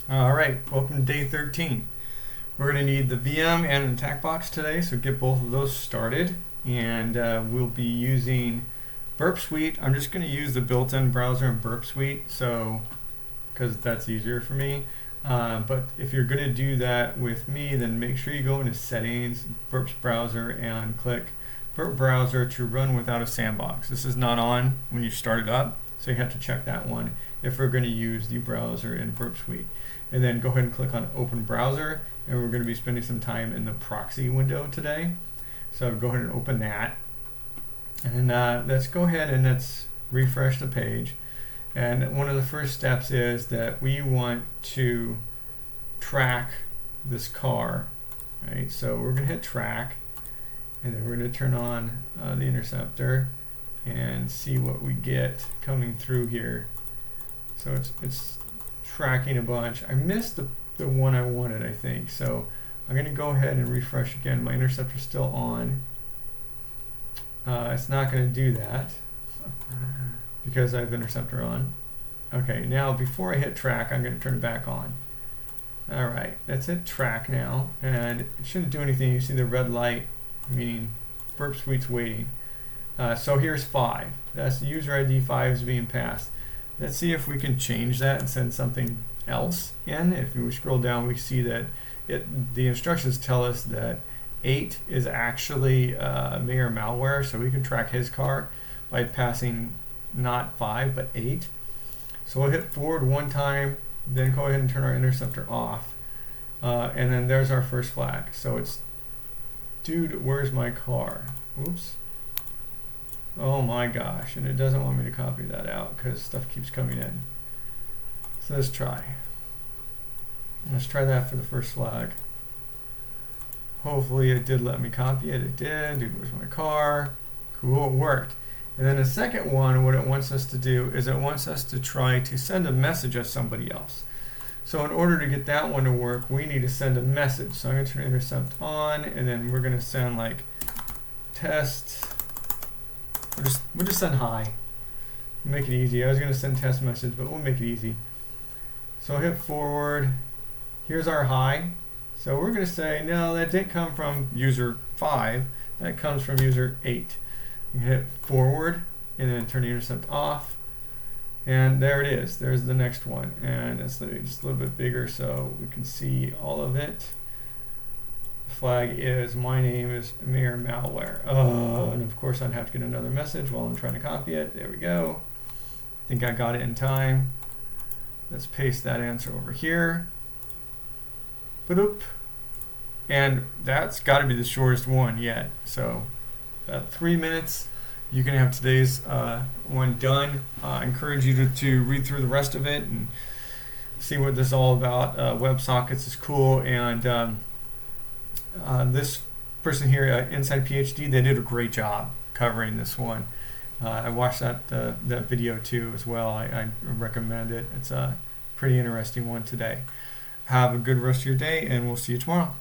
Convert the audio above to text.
Alright, welcome to day 13. We're going to need the VM and an attack box today, so get both of those started. And we'll be using Burp Suite. I'm just going to use the built-in browser in Burp Suite, because that's easier for me. But if you're going to do that with me, then make sure you go into Settings, Burp's Browser, and click Burp Browser to run without a sandbox. This is not on when you start it up, so you have to check that one if we're going to use the browser in Burp Suite. And then go ahead and click on Open Browser, and we're going to be spending some time in the proxy window today. So go ahead and open that. And let's go ahead and let's refresh the page. And one of the first steps is that we want to track this car, right? So we're going to hit track, and then we're going to turn on the interceptor and see what we get coming through here. So it's tracking a bunch. I missed the one I wanted, I think. So I'm going to go ahead and refresh again. My interceptor's still on. It's not going to do that because I have interceptor on. Okay, now before I hit track, I'm going to turn it back on. Alright, that's hit track now, and it shouldn't do anything. You see the red light, meaning Burp Suite's waiting. So here's 5. That's the user ID 5 is being passed. Let's see if we can change that and send something else in. If we scroll down, we see that the instructions tell us that 8 is actually Mayor malware, so we can track his car by passing not 5 but 8. So we'll hit forward one time, then go ahead and turn our interceptor off, and then there's our first flag. So it's, dude, where's my car? Oops. Oh my gosh, and it doesn't want me to copy that out because stuff keeps coming in. So let's try. Let's try that for the first flag. Hopefully it did let me copy it. It did. Dude, where's my car? Cool, it worked. And then the second one, what it wants us to do is it wants us to try to send a message to somebody else. So in order to get that one to work, we need to send a message. So I'm going to turn intercept on, and then we're going to send like test. We'll just send hi. Make it easy. I was going to send test message, but we'll make it easy. So I'll hit forward. Here's our hi. So we're going to say, no, that didn't come from user 5. That comes from user 8. You hit forward, and then turn the intercept off. And there it is. There's the next one. And it's just a little bit bigger so we can see all of it. Flag is my name is Mayor malware. And of course I'd have to get another message while I'm trying to copy it. There we go. I think I got it in time. Let's paste that answer over here. Ba-doop. And that's got to be the shortest one yet. So about 3 minutes. You can have today's one done. I encourage you to read through the rest of it and see what this is all about. WebSockets is cool, and this person here, Inside PhD, they did a great job covering this one. I watched that video too as well. I recommend it. It's a pretty interesting one today. Have a good rest of your day, and we'll see you tomorrow.